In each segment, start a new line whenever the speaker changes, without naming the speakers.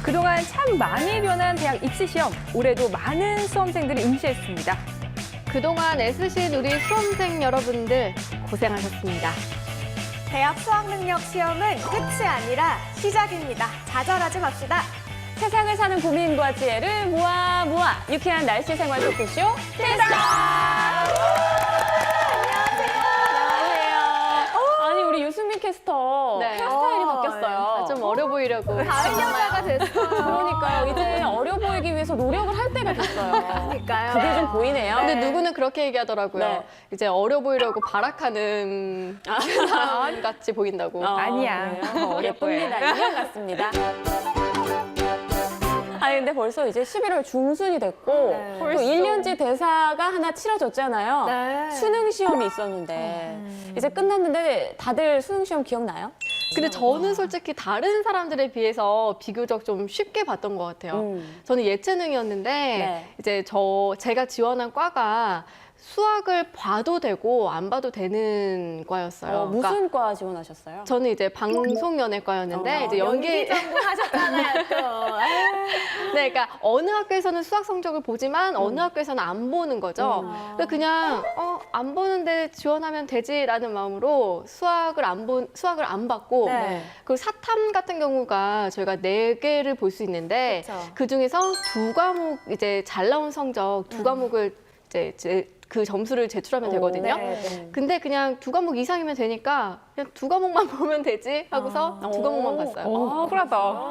그동안 참 많이 변한 대학 입시시험, 올해도 많은 수험생들이 응시했습니다.
그동안 애쓰신 우리 수험생 여러분들 고생하셨습니다.
대학 수학능력 시험은 끝이 아니라 시작입니다. 좌절하지 맙시다.
세상을 사는 고민과 지혜를 모아 유쾌한 날씨 생활 토크쇼 테스타! 안녕하세요. 아니 우리 유수민 캐스터
네.
헤어스타일이 바뀌었어요.
좀 어려 보이려고.
다른 여자가 됐어요.
그러니까요. 이제 어려 보이기 위해서 노력을 할 때가 됐어요.
그러니까요.
그게 좀 보이네요.
근데 누구는 그렇게 얘기하더라고요.
네.
이제 어려 보이려고 발악하는 사람 같이 보인다고.
아니야.
그래요? 예쁩니다. 인형 같습니다. 아니 근데 벌써 이제 11월 중순이 됐고
네.
또 1년제 대사가 하나 치러졌잖아요.
네.
수능 시험이 있었는데 이제 끝났는데 다들 수능 시험 기억나요?
근데 저는 솔직히 다른 사람들에 비해서 비교적 좀 쉽게 봤던 것 같아요. 저는 예체능이었는데
네.
이제 제가 지원한 과가 수학을 봐도 되고 안 봐도 되는 과였어요.
무슨
그러니까
과 지원하셨어요?
저는 이제 방송연예과였는데 이제 연기
전공 하셨잖아요, 또.
네, 그러니까 어느 학교에서는 수학 성적을 보지만 어느 학교에서는 안 보는 거죠. 그러니까 그냥 안 보는데 지원하면 되지라는 마음으로 수학을 안 받고
네.
그 사탐 같은 경우가 저희가 4개를 볼 수 있는데
그쵸.
그 중에서 2과목 이제 잘 나온 성적 2과목을 이제 그 점수를 제출하면 되거든요.
네.
근데 그냥 2과목 이상이면 되니까 그냥 2과목만 보면 되지 하고서 2과목만 봤어요.
오, 쿨하다.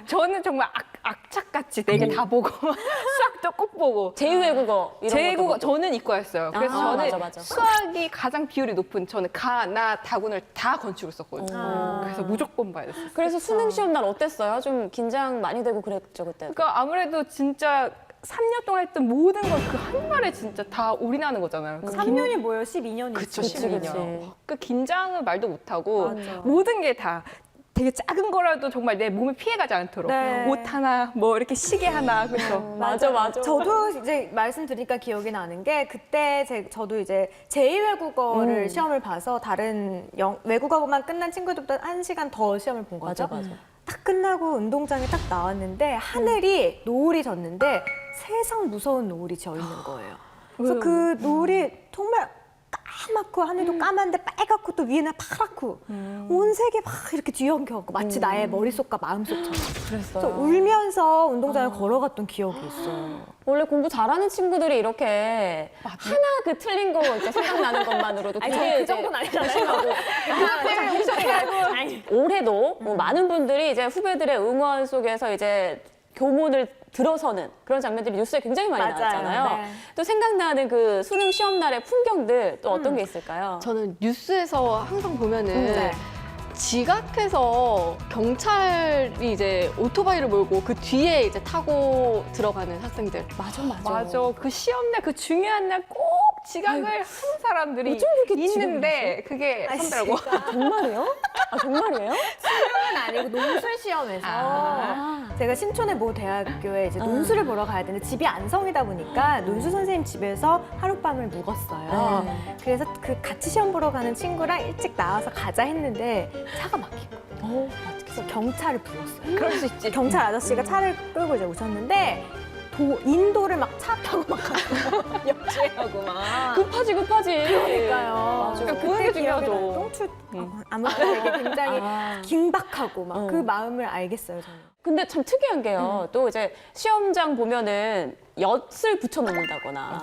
저는 정말 악착같이 4개 다 보고 수학도 꼭 보고.
제2외국어 이런
제국어
것도
저는 이과였어요. 그래서
아,
저는
맞아.
수학이 가장 비율이 높은 저는 나, 다군을 다 건축을 썼거든요. 그래서 무조건 봐야 됐어요.
그래서 수능 시험 날 어땠어요? 좀 긴장 많이 되고 그랬죠 그때.
그러니까 아무래도 진짜 3년 동안 했던 모든 걸 그 한 발에 진짜 다 올인하는 거잖아요.
3년이 뭐예요? 12년이
그쵸,
그치,
12년.
그치.
그 긴장을 말도 못하고
맞아.
모든 게 다 되게 작은 거라도 정말 내 몸에 피해가지 않도록
네.
옷 하나, 뭐 이렇게 시계 하나, 그래서
맞아.
저도 이제 말씀드리니까 기억이 나는 게 그때 저도 이제 제2외국어를 시험을 봐서 다른 외국어만 끝난 친구들보다 1시간 더 시험을 본 거죠.
맞아.
딱 끝나고 운동장에 딱 나왔는데 하늘이 노을이 졌는데 세상 무서운 노을이 져 있는 거예요. 그래서 그 노을이 정말 까맣고 하늘도 까만데 빨갛고 또 위에는 파랗고 온 세계 막 이렇게 뒤엉켜갖고 마치 나의 머릿속과 마음속처럼 그래서 울면서 운동장을 걸어갔던 기억이 있어요.
원래 공부 잘하는 친구들이 이렇게 하나 그 틀린 거 이제 생각나는 것만으로도
아니,
되게
저는 그
이제
정도는 아니잖아요.
올해도 뭐 많은 분들이 이제 후배들의 응원 속에서 이제 교문을 들어서는 그런 장면들이 뉴스에 굉장히 많이
맞아요.
나왔잖아요.
네.
또 생각나는 그 수능 시험 날의 풍경들 또 어떤 게 있을까요?
저는 뉴스에서 항상 보면은
네.
지각해서 경찰이 이제 오토바이를 몰고 그 뒤에 이제 타고 들어가는 학생들.
맞아.
맞아. 그 시험 날, 그 중요한 날 꼭 지각을 하는 사람들이
어쩜 그렇게
있는데 그게 선더라고.
정말이에요? 정말이에요?
수능은 아니고 논술 시험에서 제가 신촌의 모 대학교에 이제 논술을 보러 가야 되는데 집이 안성이다 보니까 논술 선생님 집에서 하룻밤을 묵었어요. 그래서 그 같이 시험 보러 가는 친구랑 일찍 나와서 가자 했는데 차가 막힌 거예요. 그래서 경찰을 불렀어요.
그럴 수 있지.
경찰 아저씨가 차를 끌고 이제 오셨는데 인도를 막 차 타고 막 갔어요. 역주행하고 막.
급하지.
그러니까요.
맞아.
그러니까
그게
그때
중요하죠.
기억이 나요. 똥출 아무튼 이게 굉장히 긴박하고 막 그 마음을 알겠어요 저는.
근데 참 특이한 게요. 또 이제 시험장 보면은 엿을 붙여놓는다거나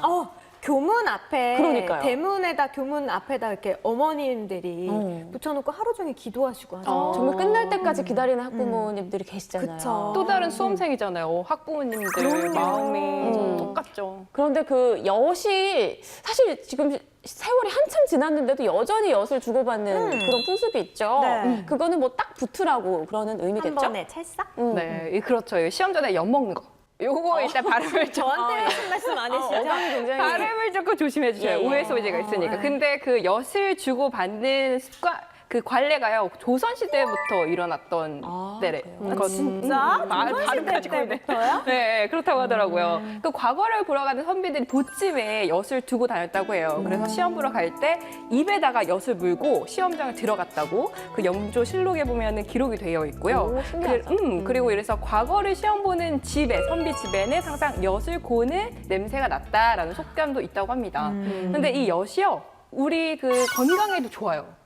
교문 앞에
그러니까요.
대문에다 교문 앞에다 이렇게 어머님들이 붙여놓고 하루 종일 기도하시고 하죠.
정말 끝날 때까지 기다리는 학부모님들이 계시잖아요.
그쵸.
또 다른 수험생이잖아요. 학부모님들 마음이 똑같죠.
그런데 그 엿이 사실 지금 세월이 한참 지났는데도 여전히 엿을 주고받는 그런 풍습이 있죠.
네.
그거는 뭐 딱 붙으라고 그러는
한
의미겠죠?
번에 찰싹?
네, 그렇죠. 시험 전에 엿 먹는 거. 요거 일단 발음을 좀
저한테 하신 말씀 아니시죠?
어감이 굉장히
발음을 조금 조심해 주셔요.
예, 예.
오해 소지가 있으니까.
네.
근데 그 엿을 주고 받는 습관 그 관례가요 조선 시대부터 일어났던 때래.
그래요?
진짜?
발음 가지고 있네.
때부터요?
네, 그렇다고 하더라고요. 그 과거를 보러 가는 선비들이 보찜에 엿을 두고 다녔다고 해요. 그래서 시험 보러 갈 때 입에다가 엿을 물고 시험장을 들어갔다고 그 영조실록에 보면은 기록이 되어 있고요.
오, 신기하다.
그리고 이래서 과거를 시험 보는 집에 선비 집에는 항상 엿을 고는 냄새가 났다라는 속담도 있다고 합니다. 근데 이 엿이요, 우리 그 건강에도 좋아요.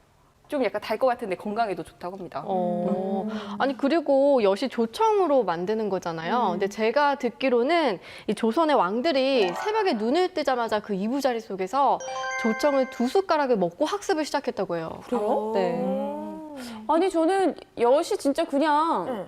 좀 약간 달 것 같은데 건강에도 좋다고 합니다.
아니 그리고 엿이 조청으로 만드는 거잖아요. 근데 제가 듣기로는 이 조선의 왕들이 새벽에 눈을 뜨자마자 그 이부자리 속에서 조청을 2숟가락을 먹고 학습을 시작했다고 해요.
그래요?
네.
아니 저는 엿이 진짜 그냥
응.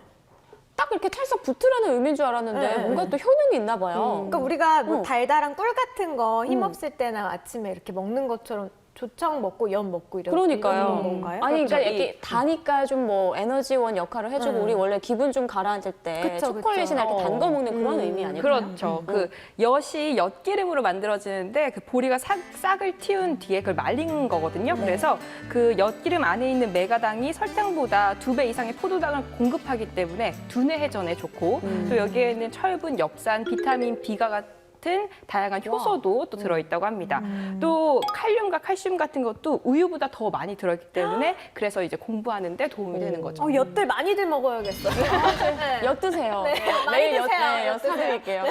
딱 이렇게 찰싹 붙으라는 의미인 줄 알았는데
응,
뭔가
응.
또 효능이 있나 봐요.
그러니까 우리가 뭐
어.
달달한 꿀 같은 거 힘없을 때나 아침에 이렇게 먹는 것처럼 조청 먹고 엿 먹고
그러니까요.
이런 건가요?
아니 그러니까
그렇죠.
이렇게 다니까 좀 뭐 에너지원 역할을 해주고 우리 원래 기분 좀 가라앉을 때
그쵸,
초콜릿이나
그쵸.
이렇게 단 거 먹는 그런 의미 아닐까요?
그렇죠. 그 엿이 엿기름으로 만들어지는데 그 보리가 싹을 틔운 뒤에 그걸 말린 거거든요. 그래서 그 엿기름 안에 있는 메가당이 설탕보다 2배 이상의 포도당을 공급하기 때문에 두뇌 회전에 좋고 또 여기에는 철분, 엽산, 비타민 B가 같은 다양한 효소도 또 들어있다고 합니다. 또 칼륨과 칼슘 같은 것도 우유보다 더 많이 들어있기 때문에 그래서 이제 공부하는데 도움이 되는 거죠.
엿들 많이들 먹어야겠어요. 네.
엿 드세요.
네, 많이
매일
드세요.
엿
엿 드세요.
사드릴게요.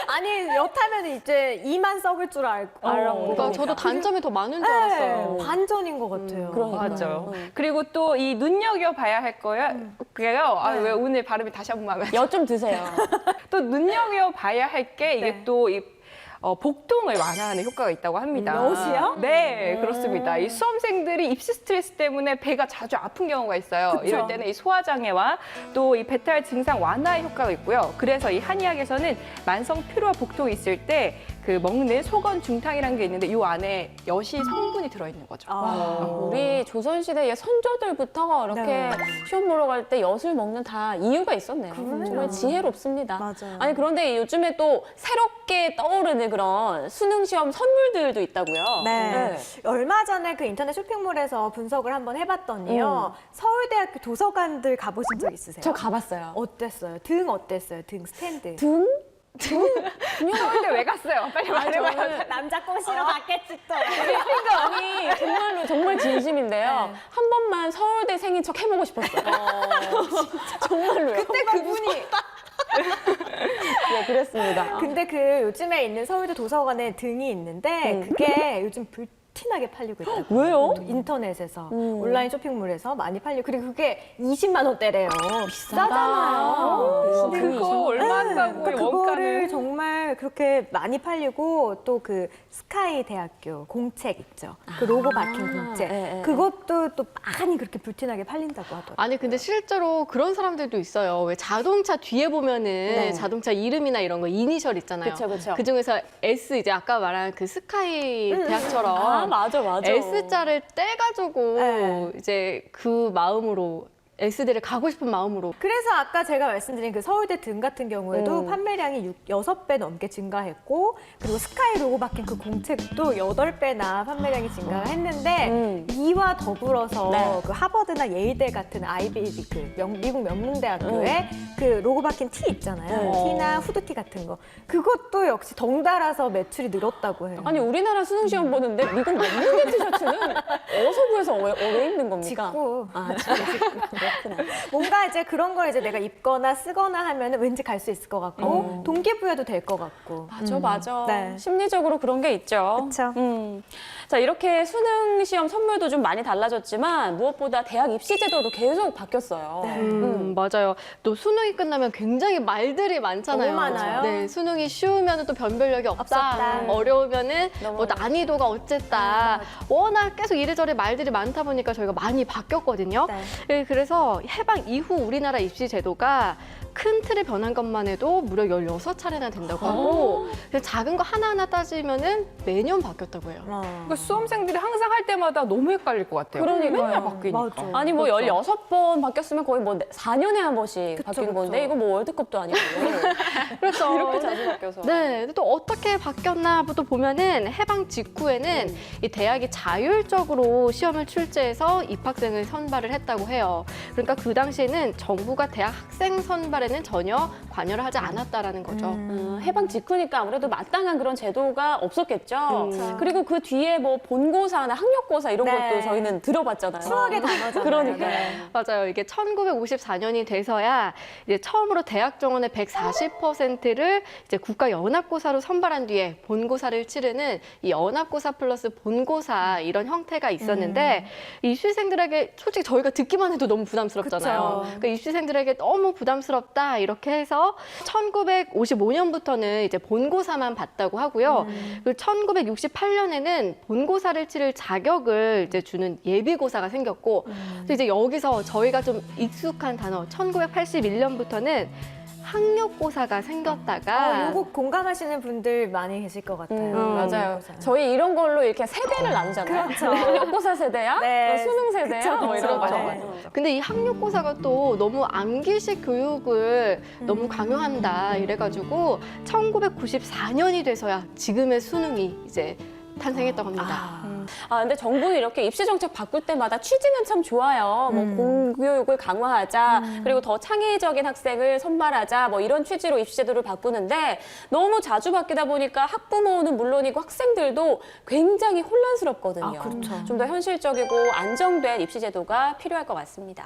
아니 엿하면 이제 이만 썩을 줄 알고.
그러니까 저도 단점이 더 많은 줄 알았어요.
네, 반전인 것 같아요.
그러니까요.
맞아요. 그리고 또 이 눈여겨 봐야 할 거예요. 그게요. 아, 왜 오늘 발음이 다시 한 번만 하면
엿 좀 드세요.
또 눈여겨 봐야 할 게 이게
네.
또 이 복통을 완화하는 효과가 있다고 합니다.
엿이요?
네, 그렇습니다. 이 수험생들이 입시 스트레스 때문에 배가 자주 아픈 경우가 있어요.
그쵸.
이럴 때는 이 소화장애와 또 이 배탈 증상 완화의 효과가 있고요. 그래서 이 한의학에서는 만성 피로와 복통이 있을 때 그 먹는 소건 중탕이라는 게 있는데 이 안에 엿이 성분이 들어있는 거죠.
우리 조선시대의 선조들부터 이렇게
네.
시험 보러 갈 때 엿을 먹는 다 이유가 있었네요. 정말 지혜롭습니다.
맞아요.
아니 그런데 요즘에 또 새롭게 떠오르는 그런 수능 시험 선물들도 있다고요.
네. 얼마 전에 그 인터넷 쇼핑몰에서 분석을 한번 해봤더니요. 서울대학교 도서관들 가보신 적 있으세요?
저 가봤어요.
어땠어요? 등 어땠어요? 등 스탠드.
등?
근데 왜 갔어요? 빨리 말해봐요.
저는
남자 꼬시러 갔겠지 또.
아니 정말로 정말 진심인데요. 한 번만 서울대 생인 척 해보고 싶었어요. 정말로요.
그때 그분이.
네, 그랬습니다.
근데 그 요즘에 있는 서울대 도서관에 등이 있는데 그게 요즘 불티나게 팔리고 있다고.
왜요?
또 인터넷에서 온라인 쇼핑몰에서 많이 팔리고 그리고 그게 20만 원대래요. 비싸잖아요.
네.
그거 얼마 한다고
그러니까 그거를
원가는.
정말 그렇게 많이 팔리고 또 그 스카이 대학교 공책 있죠. 그 로고 박힌 공책.
예, 예.
그것도 또 많이 그렇게 불티나게 팔린다고 하더라고요.
아니 근데 실제로 그런 사람들도 있어요. 왜 자동차 뒤에 보면은
네.
자동차 이름이나 이런 거 이니셜 있잖아요.
그쵸, 그쵸.
그 중에서 S 이제 아까 말한 그 스카이 대학처럼
아 맞아 맞아.
S자를 떼가지고
네.
이제 그 마음으로 S대를 가고 싶은 마음으로
그래서 아까 제가 말씀드린 그 서울대 등 같은 경우에도 판매량이 6배 넘게 증가했고 그리고 스카이 로고 박힌 그 공책도 8배나 판매량이 증가를 했는데 이와 더불어서
네.
그 하버드나 예일대 같은 아이비리 그 미국 명문대학교에 그 로고 박힌 티 있잖아요. 티나 후드티 같은 거. 그것도 역시 덩달아서 매출이 늘었다고 해요.
아니 우리나라 수능 시험 보는데 미국 명문대 티셔츠는 어디서 구해서 왜 입는 겁니까?
직구.
아 그렇구나.
뭔가 이제 그런 걸 이제 내가 입거나 쓰거나 하면 왠지 갈 수 있을 것 같고 동기부여도 될 것 같고.
맞아 맞아.
네.
심리적으로 그런 게 있죠.
그쵸.
자 이렇게 수능 시험 선물도 좀 많이 달라졌지만 무엇보다 대학 입시 제도도 계속 바뀌었어요.
맞아요. 또 수능이 끝나면 굉장히 말들이 많잖아요.
너무 많아요.
네, 수능이 쉬우면 또 변별력이 없다.
없었다.
어려우면은
너무
뭐 난이도가 어쨌다. 워낙 계속 이래저래 말들이 많다 보니까 저희가 많이 바뀌었거든요.
네.
네, 그래서 해방 이후 우리나라 입시 제도가 큰 틀을 변한 것만 해도 무려 16차례나 된다고 하고 그래서 작은 거 하나하나 따지면은 매년 바뀌었다고 해요.
그러니까 수험생들이 항상 할 때마다 너무 헷갈릴 것 같아요.
그러니까요.
맨날 바뀌니까.
맞아.
아니 뭐 16번 바뀌었으면 거의 뭐 4년에 한 번씩 바뀐
그쵸.
건데 이거 뭐 월드컵도 아니고
그렇죠.
이렇게 자주 바뀌어서.
네, 또 어떻게 바뀌었나 또 보면은 해방 직후에는 이 대학이 자율적으로 시험을 출제해서 입학생을 선발을 했다고 해요. 그러니까 그 당시에는 정부가 대학 학생 선발에는 전혀 관여를 하지 않았다라는 거죠.
해방 직후니까 아무래도 마땅한 그런 제도가 없었겠죠. 그리고 그 뒤에 뭐 본고사나 학력고사 이런
네.
것도 저희는 들어봤잖아요.
추억의 단어잖아요.
그러니까.
네.
맞아요. 이게 1954년이 돼서야 이제 처음으로 대학 정원의 140%를 이제 국가 연합고사로 선발한 뒤에 본고사를 치르는 이 연합고사 플러스 본고사 이런 형태가 있었는데 이 입시생들에게 솔직히 저희가 듣기만 해도 너무 부담스럽잖아요.
그쵸.
그러니까 입시생들에게 너무 부담스럽다 이렇게 해서 1955년부터는 이제 본고사만 봤다고 하고요. 그리고 1968년에는 본고사를 치를 자격을 이제 주는 예비고사가 생겼고 또 이제 여기서 저희가 좀 익숙한 단어 1981년부터는 학력고사가 생겼다가
요거 공감하시는 분들 많이 계실 것 같아요.
맞아요. 저희 이런 걸로 이렇게 세대를 나누잖아요.
그렇죠.
학력고사 세대야?
네.
수능 세대야?
그쵸,
뭐 이런
그쵸.
거.
네.
근데 이 학력고사가 또 너무 암기식 교육을 너무 강요한다 이래가지고 1994년이 돼서야 지금의 수능이 이제 탄생했다고 합니다.
근데 정부는 이렇게 입시 정책 바꿀 때마다 취지는 참 좋아요. 뭐 공교육을 강화하자, 그리고 더 창의적인 학생을 선발하자, 뭐 이런 취지로 입시 제도를 바꾸는데 너무 자주 바뀌다 보니까 학부모는 물론이고 학생들도 굉장히 혼란스럽거든요.
그렇죠.
좀 더 현실적이고 안정된 입시 제도가 필요할 것 같습니다.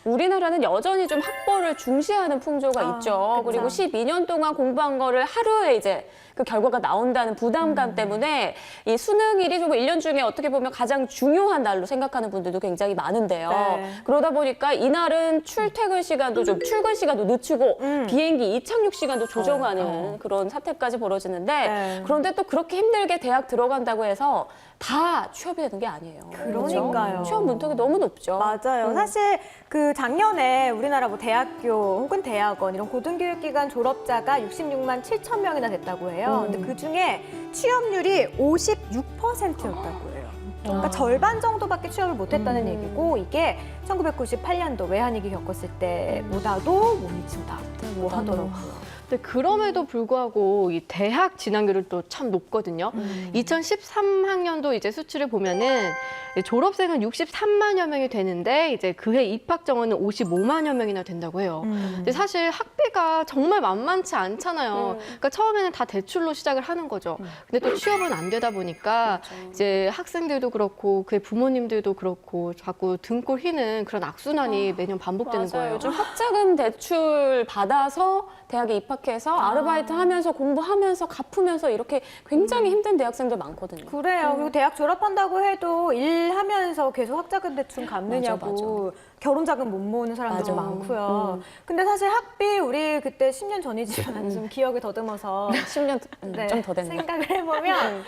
우리나라는 여전히 좀 학벌을 중시하는 풍조가 있죠.
그쵸.
그리고 12년 동안 공부한 거를 하루에 이제 그 결과가 나온다는 부담감 때문에 이 수능일이 좀 1년 중에 어떻게 보면 가장 중요한 날로 생각하는 분들도 굉장히 많은데요.
네.
그러다 보니까 이날은 출퇴근 시간도 좀 출근 시간도 늦추고 비행기 이착륙 시간도 조정하는 그런 사태까지 벌어지는데
네.
그런데 또 그렇게 힘들게 대학 들어간다고 해서 다 취업이 되는 게 아니에요.
그러니까요.
그렇죠? 취업 문턱이 너무 높죠.
맞아요. 사실 그 작년에 우리나라 뭐 대학교 혹은 대학원 이런 고등교육기관 졸업자가 66만 7천 명이나 됐다고 해요. 근데 그 중에 취업률이 56%였다고 해요. 그러니까 절반 정도밖에 취업을 못했다는 얘기고 이게 1998년도 외환위기 겪었을 때보다도 못 미친다고 하더라고요.
근데 그럼에도 불구하고 이 대학 진학률은 또 참 높거든요. 2013학년도 이제 수치를 보면은 졸업생은 63만여 명이 되는데 이제 그해 입학 정원은 55만여 명이나 된다고 해요. 근데 사실 학비가 정말 만만치 않잖아요. 그러니까 처음에는 다 대출로 시작을 하는 거죠. 근데 또 취업은 안 되다 보니까 이제 학생들도 그렇고 그의 부모님들도 그렇고 자꾸 등골 휘는 그런 악순환이 매년 반복되는
맞아요.
거예요.
요즘 학자금 대출 받아서 대학에 입학해서 아르바이트 하면서 공부하면서 갚으면서 이렇게 굉장히 힘든 대학생들 많거든요.
그래요. 그리고 대학 졸업한다고 해도 일하면서 계속 학자금 대출 갚느냐고 결혼 자금 못 모으는 사람들도
맞아.
많고요. 근데 사실 학비 우리 그때 10년 전이지만 좀 기억을 더듬어서
10년
네,
좀 더 됐네.
생각을 해보면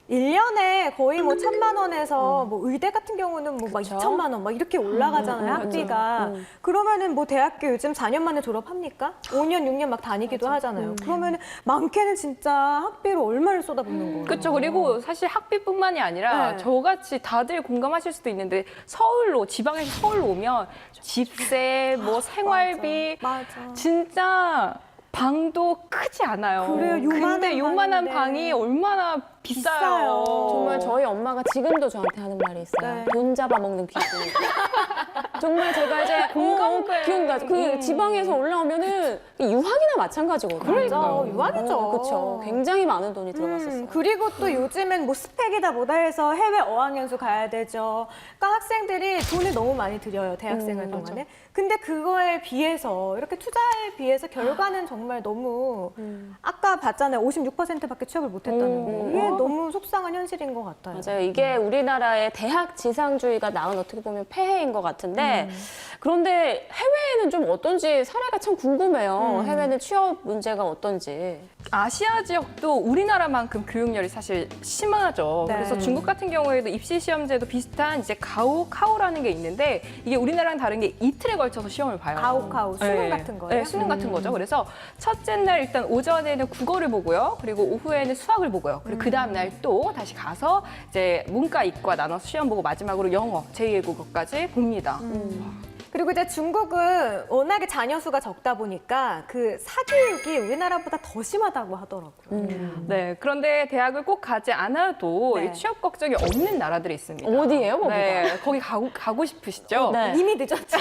1년에 거의 뭐 1,000만 원에서 뭐 의대 같은 경우는 뭐 막
그쵸?
2천만 원 막 이렇게 올라가잖아요, 학비가. 그러면은 뭐 대학교 요즘 4년 만에 졸업합니까? 5년, 6년 막 다니기도 하잖아요. 그러면은 많게는 진짜 학비로 얼마를 쏟아붓는 거예요.
그렇죠. 그리고 사실 학비뿐만이 아니라
네.
저같이 다들 공감하실 수도 있는데 서울로 지방에서 서울로 오면 집세, 뭐 생활비
맞아.
진짜 방도 크지 않아요.
그래요. 요만한
근데 요만한
방인데.
방이 얼마나 비싸요.
비싸요.
정말 저희 엄마가 지금도 저한테 하는 말이 있어요.
네.
돈 잡아먹는 귀신. 정말 제가 이제
공감돼.
기억나죠. 그 지방에서 올라오면은 유학이나 마찬가지거든요.
그러니까 유학이죠.
그렇죠. 굉장히 많은 돈이 들어갔었어요.
그리고 또 요즘엔 뭐 스펙이다 뭐다 해서 해외 어학연수 가야 되죠. 그러니까 학생들이 돈을 너무 많이 들여요, 대학생활 동안에. 근데 그거에 비해서 이렇게 투자에 비해서 결과는 정말 너무 아까 봤잖아요. 56%밖에 취업을 못했다는 거. 이게 너무 속상한 현실인 것 같아요.
맞아요. 이게 우리나라의 대학 지상주의가 낳은 어떻게 보면 폐해인 것 같은데 그런데 해외에는 좀 어떤지 사례가 참 궁금해요. 해외는 취업 문제가 어떤지.
아시아 지역도 우리나라만큼 교육열이 사실 심하죠.
네.
그래서 중국 같은 경우에도 입시 시험제도 비슷한 이제 카오라는 게 있는데 이게 우리나라랑 다른 게 이틀에 걸쳐서 시험을 봐요.
가오카오, 수능 같은 거예요?
네, 수능 같은 거죠. 그래서 첫째 날 일단 오전에는 국어를 보고요. 그리고 오후에는 수학을 보고요. 그리고 그 다음 날 또 다시 가서 이제 문과, 이과 나눠서 시험 보고 마지막으로 영어, 제2외국어까지 봅니다.
그리고 이제 중국은 워낙에 자녀 수가 적다 보니까 그 사교육이 우리나라보다 더 심하다고 하더라고요.
네, 그런데 대학을 꼭 가지 않아도
네.
이 취업 걱정이 없는 나라들이 있습니다.
어디예요, 거기가?
네, 거기 가고 싶으시죠?
네.
이미 늦었죠.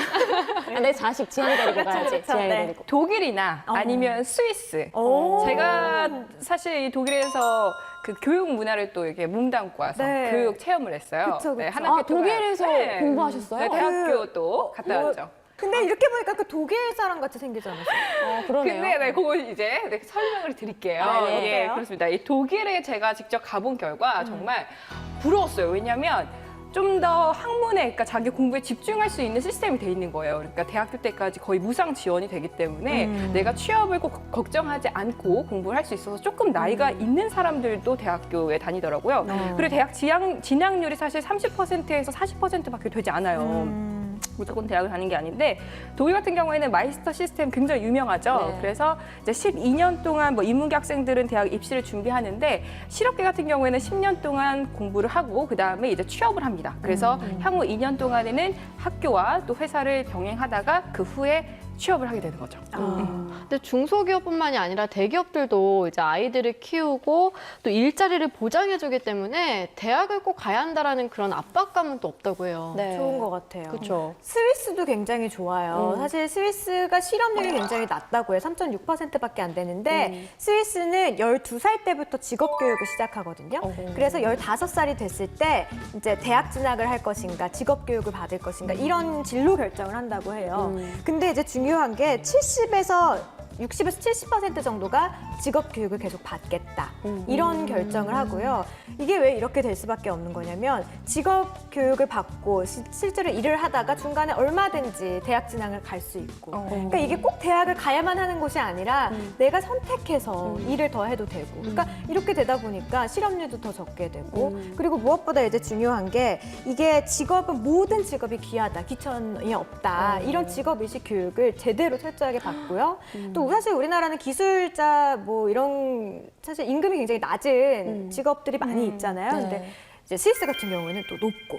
내 자식 지향이 데리고 가야지.
그렇죠.
지향이
네.
데리고.
독일이나 아니면 스위스.
오.
제가 사실 이 독일에서 그 교육 문화를 또 이렇게 몸담고 와서
네.
교육 체험을 했어요.
그쵸, 그쵸.
네, 한 학기
아, 독일에서
동안.
공부하셨어요?
네, 대학교도 갔다
뭐,
왔죠.
근데 이렇게 보니까 그 독일 사람 같이 생기지 않았어요?
그러네요.
근데 네, 그거 이제 설명을 드릴게요.
아, 네.
예,
어때요?
그렇습니다. 이 독일에 제가 직접 가본 결과 정말 부러웠어요. 왜냐하면 좀 더 학문에, 그러니까 자기 공부에 집중할 수 있는 시스템이 돼 있는 거예요. 그러니까 대학교 때까지 거의 무상 지원이 되기 때문에 내가 취업을 꼭 걱정하지 않고 공부를 할 수 있어서 조금 나이가 있는 사람들도 대학교에 다니더라고요. 그리고 대학 진학률이 사실 30%에서 40%밖에 되지 않아요. 무조건 대학을 가는 게 아닌데 독일 같은 경우에는 마이스터 시스템 굉장히 유명하죠.
네.
그래서 이제 12년 동안 뭐 인문계 학생들은 대학 입시를 준비하는데 실업계 같은 경우에는 10년 동안 공부를 하고 그 다음에 이제 취업을 합니다. 그래서 향후 2년 동안에는 학교와 또 회사를 병행하다가 그 후에 취업을 하게 되는 거죠.
근데 중소기업뿐만이 아니라 대기업들도 이제 아이들을 키우고 또 일자리를 보장해주기 때문에 대학을 꼭 가야 한다라는 그런 압박감은 또 없다고 해요.
네.
좋은 것 같아요.
그렇죠.
스위스도 굉장히 좋아요. 사실 스위스가 실업률이 굉장히 낮다고 해요. 3.6%밖에 안 되는데 스위스는 12살 때부터 직업 교육을 시작하거든요. 그래서 15살이 됐을 때 이제 대학 진학을 할 것인가, 직업 교육을 받을 것인가 이런 진로 결정을 한다고 해요. 근데 이제 중요한 게 60에서 70% 정도가 직업 교육을 계속 받겠다. 이런 결정을 하고요. 이게 왜 이렇게 될 수밖에 없는 거냐면 직업 교육을 받고 실제로 일을 하다가 중간에 얼마든지 대학 진학을 갈 수 있고. 그러니까 이게 꼭 대학을 가야만 하는 곳이 아니라 내가 선택해서 일을 더 해도 되고. 그러니까 이렇게 되다 보니까 실업률도 더 적게 되고. 그리고 무엇보다 이제 중요한 게 이게 직업은 모든 직업이 귀하다. 귀천이 없다. 이런 직업의식 교육을 제대로 철저하게 받고요. 또 사실 우리나라는 기술자 뭐 이런 사실 임금이 굉장히 낮은 직업들이 많이 있잖아요.
네.
근데 이제 스위스 같은 경우에는 또 높고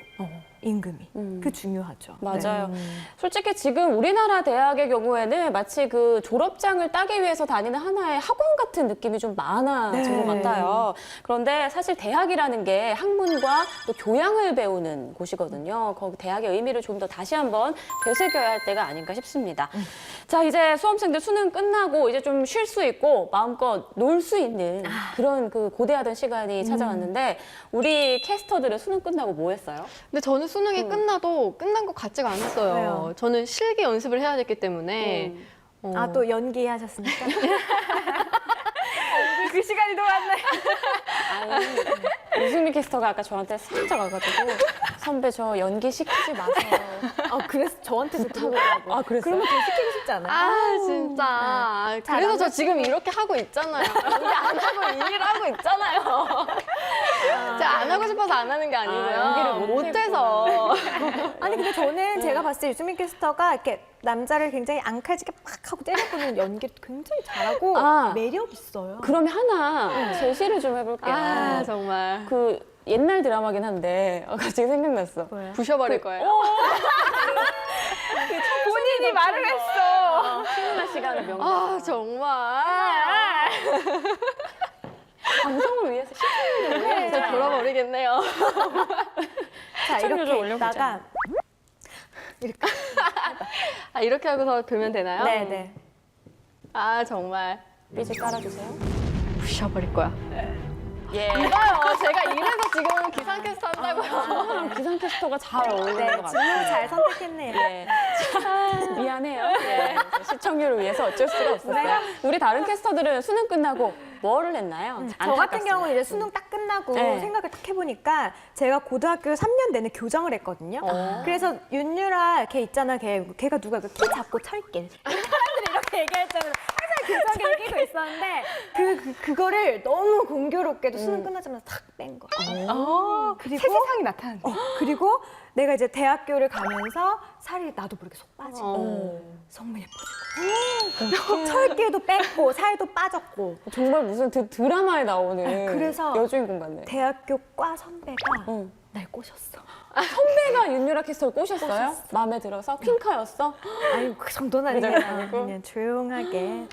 임금이 그 중요하죠.
맞아요. 솔직히 지금 우리나라 대학의 경우에는 마치 그 졸업장을 따기 위해서 다니는 하나의 학원 같은 느낌이 좀 많아진 것 같아요. 그런데 사실 대학이라는 게 학문과 또 교양을 배우는 곳이거든요. 거기 대학의 의미를 좀 더 다시 한번 되새겨야 할 때가 아닌가 싶습니다. 자, 이제 수험생들 수능 끝나고 이제 좀 쉴 수 있고 마음껏 놀 수 있는 그런 그 고대하던 시간이 찾아왔는데 우리 캐스터들은 수능 끝나고 뭐 했어요?
근데 저는 수능이 끝나도 끝난 것 같지가 않았어요.
왜요?
저는 실기 연습을 해야 됐기 때문에
아, 또 연기하셨습니까?
그 시간이 또 왔네.
아니, 유승민 캐스터가 아까 저한테 살짝 와가지고 선배 저 연기 시키지 마세요.
그래서 저한테도 들어오라고.
아, 그랬어요?
그러면 더 시키고 싶지 않아요?
아 진짜. 그래서 저 지금 이렇게 하고 있잖아요. 연기 안 하고 이 일을 하고 있잖아요. 제가 안 하고 싶어서 안 하는 게 아니고요.
연기를
못해서.
아니 근데 저는 제가 봤을 때 유승민 캐스터가 이렇게 남자를 굉장히 앙칼지게 팍 하고 때려보는 연기를 굉장히 잘하고
아.
매력 있어요.
그러면 하나 제시를 좀 해볼게요.
아 정말.
그 옛날 드라마긴 한데 갑자기 생각났어.
뭐야?
부셔버릴 거예요.
본인이 말을 했어.
신나 시간의 명작.
아 정말.
방송을 위해서 시청률을 위해서
진짜 돌아버리겠네요.
자
시청률 좀
이렇게 있다가
아 이렇게 하고서 돌면 되나요?
네네.
아 정말.
삐지 깔아주세요.
부셔버릴 거야.
예.
이봐요. 제가 이래서 지금 기상캐스터 한다고요.
기상캐스터가 잘 어울리는
네,
것 같아요.
질문 잘 선택했네요.
예. 미안해요. 예. 시청률을 위해서 어쩔 수가 없었어요. 우리 다른 캐스터들은 수능 끝나고 뭐를 했나요?
저 같은
안타깝습니다.
경우는 이제 수능 딱 끝나고
네.
생각을 딱 해보니까 제가 고등학교 3년 내내 교정을 했거든요. 그래서 윤유라 걔 있잖아, 걔가 누가 그 키 잡고 철길. 사람들이 이렇게 얘기했잖아요. 항상 교정기를 끼고 있었는데 그거를 너무 공교롭게도 수능 끝나자마자 탁 뺀 거. 그리고
새 세상이 나타났네.
그리고 내가 이제 대학교를 가면서 살이 나도 모르게 쏙 빠지고 정말 예뻐지고 철길도 뺐고 살도 빠졌고
정말 무슨 드라마에 나오는
그래서
여주인공 같네.
대학교 과 선배가
응.
날 꼬셨어.
선배가 윤유라 캐스터를 꼬셨어요? 마음에 들어서? 퀸카였어?
아니 그 정도는
그
아니고
정도는 아니고?
그냥 조용하게.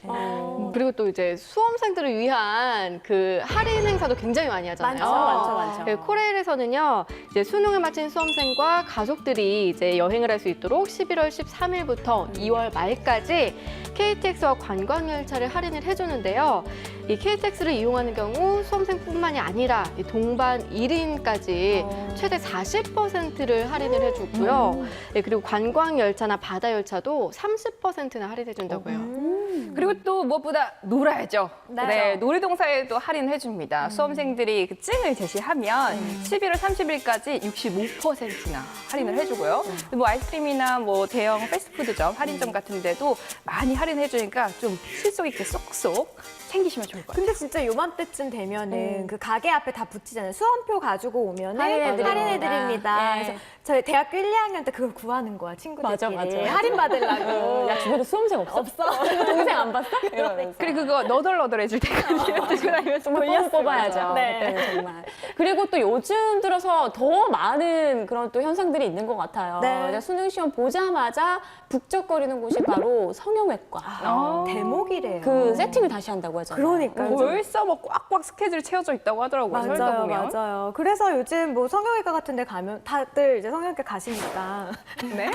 그리고 또 이제 수험생들을 위한 그 할인 행사도 굉장히 많이 하잖아요.
많죠.
네, 코레일에서는요, 이제 수능을 마친 수험생과 가족들이 이제 여행을 할 수 있도록 11월 13일부터 2월 말까지 KTX와 관광열차를 할인을 해주는데요. 이 KTX를 이용하는 경우 수험생뿐만이 아니라 이 동반 1인까지 최대 40%를 할인을 해주고요. 네, 그리고 관광열차나 바다열차도 30%나 할인해준다고요.
그리고 또 무엇보다 놀아야죠.
네.
네, 놀이동산에도 할인해줍니다. 수험생들이 그 증을 제시하면 11월 30일까지 65%나 할인을 해주고요. 뭐 아이스크림이나 뭐 대형 패스트푸드점, 할인점 같은 데도 많이 할인해주니까 좀 실속 있게 쏙쏙 챙기시면 좋을 것 같아요.
근데 진짜 요맘때쯤 되면은 그 가게 앞에 다 붙이잖아요. 수험표 가지고 오면은
할인해드립니다.
할인해드립니다.
네.
그래서 저희 대학교 1, 2학년 때 그걸 구하는 거야, 친구들끼리.
맞아.
할인 받으려고.
야, 주변에 수험생 없어? 없어. 동생 안 봤어? 이러면서.
그리고 그거 너덜너덜해질 때까지 들고 다니면서
정말 뽕 뽑아야죠.
네.
그때는 정말. 그리고 또 요즘 들어서 더 많은 그런 또 현상들이 있는 것 같아요.
네.
이제 수능 시험 보자마자 북적거리는 곳이 바로 성형외과.
대목이래요.
그 세팅을 다시 한다고 하잖아요.
그러니까요.
벌써 뭐 꽉꽉 스케줄이 채워져 있다고 하더라고요. 서 읽다 보면.
맞아요. 그래서 요즘 뭐 성형외과 같은 데 가면 다들 이제 성형외과 가시니까.
네?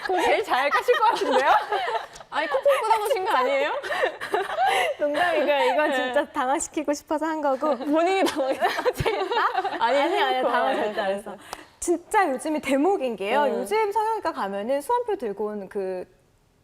그거 제일 잘 가실 것 같은데요?
아니, 콧볼 꽂아놓으신 거 아니에요?
농담이고요. 이건 진짜 당황시키고 싶어서 한 거고.
본인이 당황했어.
아니, 당황 절대 안 했어. 진짜 요즘이 대목인 게요. 요즘 성형외과 가면은 수험표 들고 온 그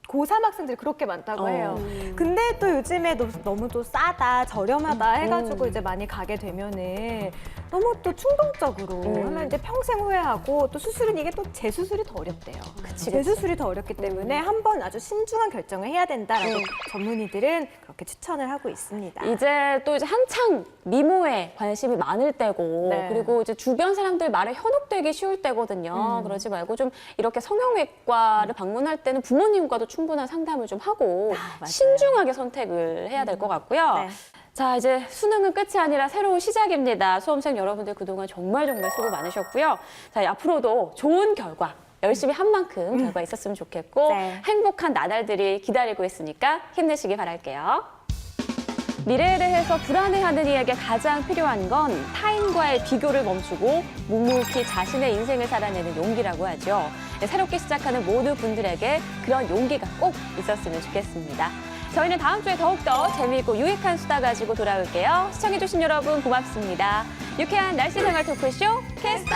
고3 학생들이 그렇게 많다고 해요. 근데 또 요즘에 너무 또 싸다, 저렴하다 해가지고 이제 많이 가게 되면은 너무 또 충동적으로 하면 이제 평생 후회하고 또 수술은 이게 또 재수술이 더 어렵대요. 재수술이 더 어렵기 때문에 한번 아주 신중한 결정을 해야 된다라고 전문의들은 그렇게 추천을 하고 있습니다.
이제 또 이제 한창 미모에 관심이 많을 때고
네.
그리고 이제 주변 사람들 말에 현혹되기 쉬울 때거든요. 그러지 말고 좀 이렇게 성형외과를 방문할 때는 부모님과도 충분한 상담을 좀 하고 신중하게 선택을 해야 될 것 같고요.
네.
자, 이제 수능은 끝이 아니라 새로운 시작입니다. 수험생 여러분들 그동안 정말 수고 많으셨고요. 자, 앞으로도 좋은 결과 열심히 한 만큼 결과 있었으면 좋겠고
네.
행복한 나날들이 기다리고 있으니까 힘내시기 바랄게요. 미래에 대해서 불안해하는 이에게 가장 필요한 건 타인과의 비교를 멈추고 묵묵히 자신의 인생을 살아내는 용기라고 하죠. 네, 새롭게 시작하는 모든 분들에게 그런 용기가 꼭 있었으면 좋겠습니다. 저희는 다음 주에 더욱더 재미있고 유익한 수다 가지고 돌아올게요. 시청해주신 여러분 고맙습니다. 유쾌한 날씨 생활 토크쇼 캐스터!